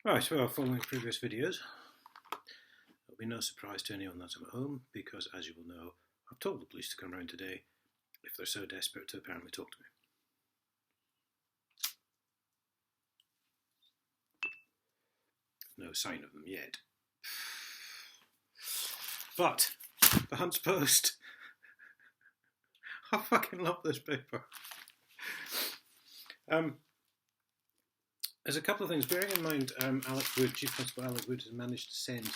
Right, well, following previous videos, it'll be no surprise to anyone that I'm at home because, as you will know, I've told the police to come round today if they're so desperate to apparently talk to me. No sign of them yet. But, the Hunts Post. I fucking love this paper. There's a couple of things. Bearing in mind, Alec Wood, Chief Constable Alec Wood, has managed to send,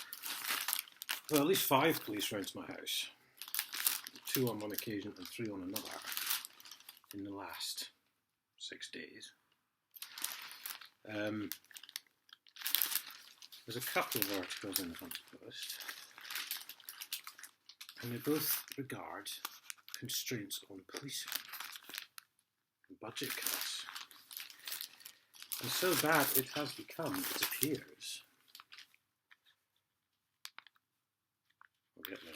well, at least 5 police round to my house. 2 on one occasion and 3 on another in the last 6 days. There's a couple of articles in the Hunts Post, and they both regard constraints on policing and budget cuts. And so bad it has become, it appears. I'll get there.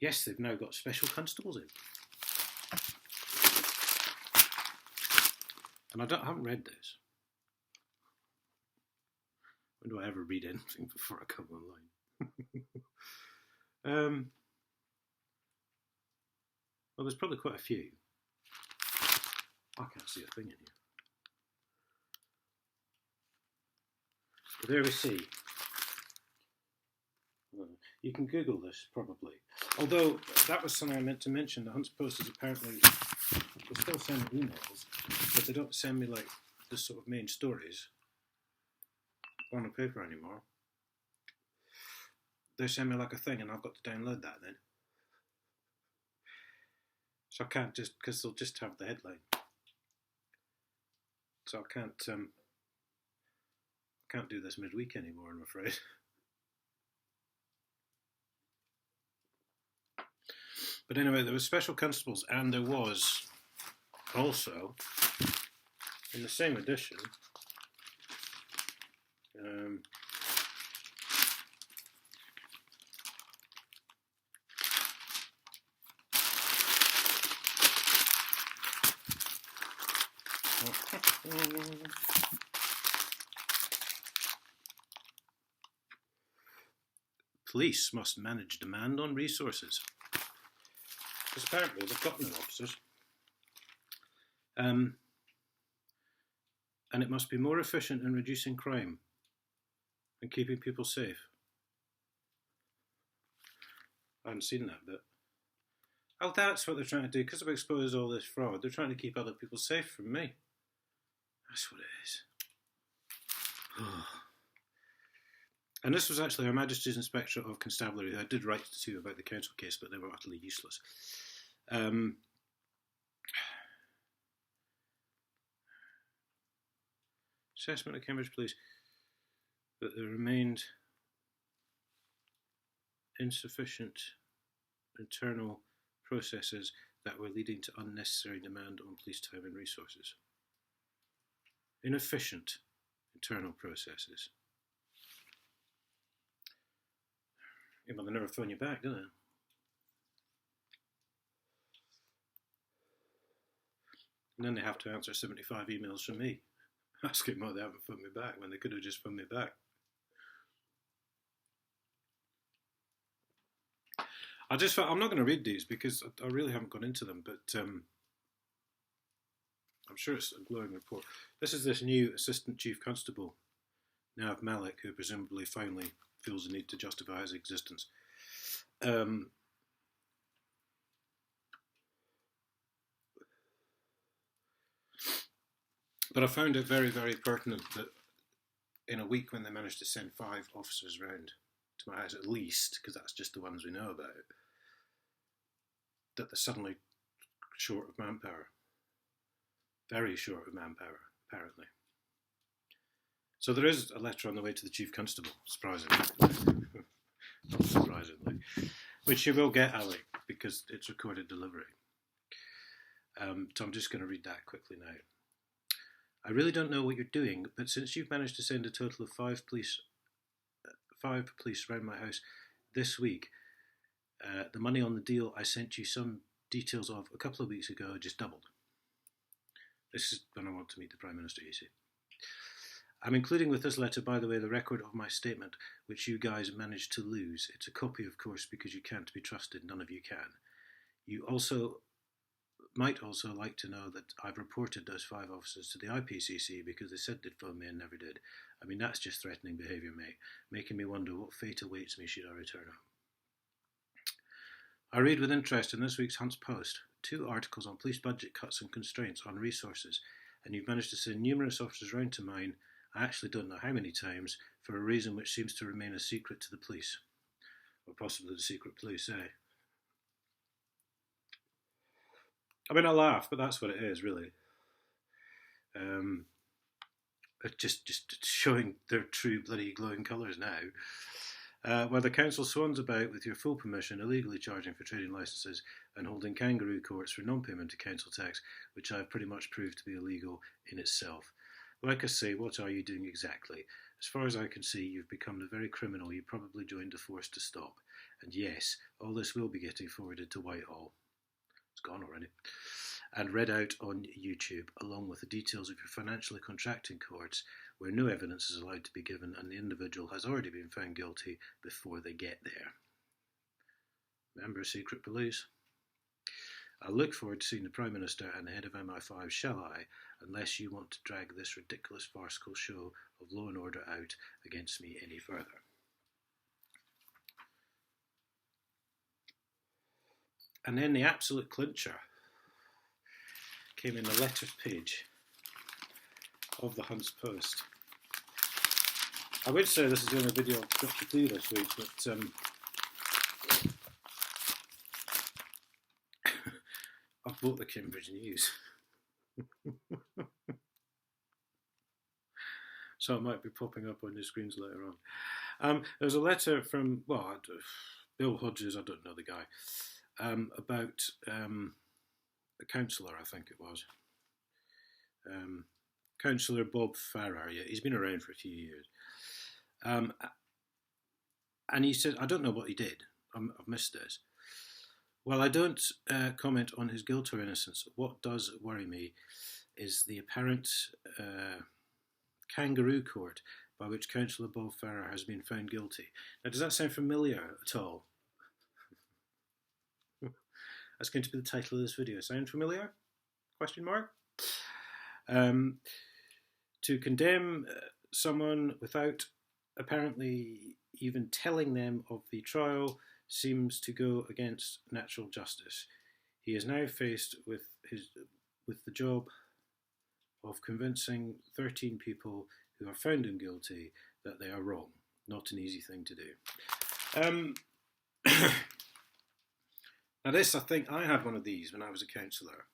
Yes, they've now got special constables in. And I haven't read this. When do I ever read anything before I come online? Well, there's probably quite a few. I can't see a thing in here. But there we see. You can Google this, probably. Although, that was something I meant to mention. The Hunts Post is apparently... They still send me emails, but they don't send me, like, the sort of main stories on a paper anymore. They send me, like, a thing, and I've got to download that then. So I can't just... Because they'll just have the headline. So I can't do this midweek anymore, I'm afraid. But anyway, there were special constables, and there was also, in the same edition, police must manage demand on resources. Because apparently they've got no officers. And it must be more efficient in reducing crime and keeping people safe. I haven't seen that bit. Oh, that's what they're trying to do. Because I've exposed all this fraud, they're trying to keep other people safe from me. That's what it is. And this was actually Her Majesty's Inspector of Constabulary, who I did write to about the council case, but they were utterly useless. Assessment of Cambridge Police, that there remained insufficient internal processes that were leading to unnecessary demand on police time and resources. Inefficient internal processes. Yeah, well, they never phone you back, do they? And then they have to answer 75 emails from me asking why they haven't phoned me back when they could have just phoned me back. I just felt I'm not going to read these because I really haven't gone into them, but I'm sure it's a glowing report. This is this new Assistant Chief Constable, Nav Malik, who presumably finally feels the need to justify his existence. But I found it very, very pertinent that in a week when they managed to send 5 officers round to my house at least, because that's just the ones we know about, that they're suddenly short of manpower. Very short of manpower, apparently. So there is a letter on the way to the Chief Constable, surprisingly. Not surprisingly. Which you will get, Alec, because it's recorded delivery. So I'm just going to read that quickly now. I really don't know what you're doing, but since you've managed to send a total of 5 police round my house this week, the money on the deal I sent you some details of a couple of weeks ago just doubled. This is when I want to meet the Prime Minister, you see. I'm including with this letter, by the way, the record of my statement, which you guys managed to lose. It's a copy, of course, because you can't be trusted. None of you can. You also might also like to know that I've reported those 5 officers to the IPCC because they said they'd phone me and never did. I mean, that's just threatening behaviour, mate, making me wonder what fate awaits me should I return home. I read with interest in this week's Hunt's Post 2 articles on police budget cuts and constraints on resources, and you've managed to send numerous officers round to mine, I actually don't know how many times, for a reason which seems to remain a secret to the police. Or possibly the secret police, eh? I mean, I laugh, but that's what it is, really. Just showing their true bloody glowing colours now. Where the council swans about with your full permission, illegally charging for trading licences and holding kangaroo courts for non-payment of council tax, which I have pretty much proved to be illegal in itself. Like I say, what are you doing exactly? As far as I can see, you've become the very criminal you probably joined the force to stop. And yes, all this will be getting forwarded to Whitehall. It's gone already. And read out on YouTube, along with the details of your financially contracting courts, where no evidence is allowed to be given and the individual has already been found guilty before they get there. Remember, secret police? I look forward to seeing the Prime Minister and the head of MI5, shall I, unless you want to drag this ridiculous farcical show of law and order out against me any further. And then the absolute clincher came in the letters page of the Hunt's Post. I would say this is the only video I've got to do this week, but I've bought the Cambridge News. So it might be popping up on your screens later on. There's a letter from, Bill Hodges, I don't know the guy, about a councillor, I think it was. Councillor Bob Farrar, yeah, he's been around for a few years. And he said, I don't know what he did. I've missed this. While I don't comment on his guilt or innocence, what does worry me is the apparent kangaroo court by which Councillor Bob Farrar has been found guilty. Now, does that sound familiar at all? That's going to be the title of this video. Sound familiar? Question mark? To condemn someone without apparently even telling them of the trial seems to go against natural justice. He is now faced with the job of convincing 13 people who have found him guilty that they are wrong. Not an easy thing to do. Now this, I think, I had one of these when I was a councillor,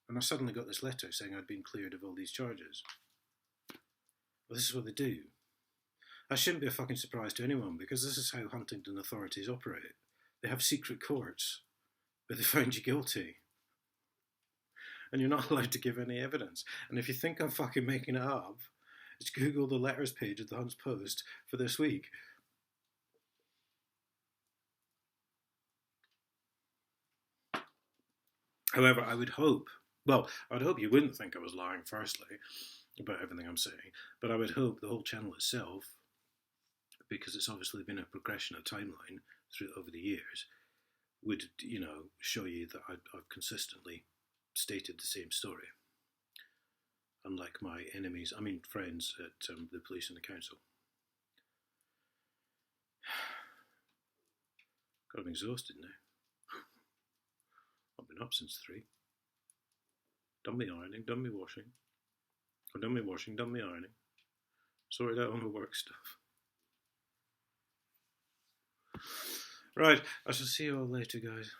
and I suddenly got this letter saying I'd been cleared of all these charges. Well, this is what they do. That shouldn't be a fucking surprise to anyone, because this is how Huntingdon authorities operate. They have secret courts, but they found you guilty. And you're not allowed to give any evidence. And if you think I'm fucking making it up, just Google the letters page of the Hunt's Post for this week. However, I would hope you wouldn't think I was lying, firstly, about everything I'm saying, but I would hope the whole channel itself, because it's obviously been a progression, a timeline over the years, would, show you that I've consistently stated the same story. Unlike my friends at the police and the council. God, I'm exhausted now. I've been up since 3. Done me ironing, done me washing. I've done me washing, done me ironing. Sorted out all my work stuff. Right, I shall see you all later, guys.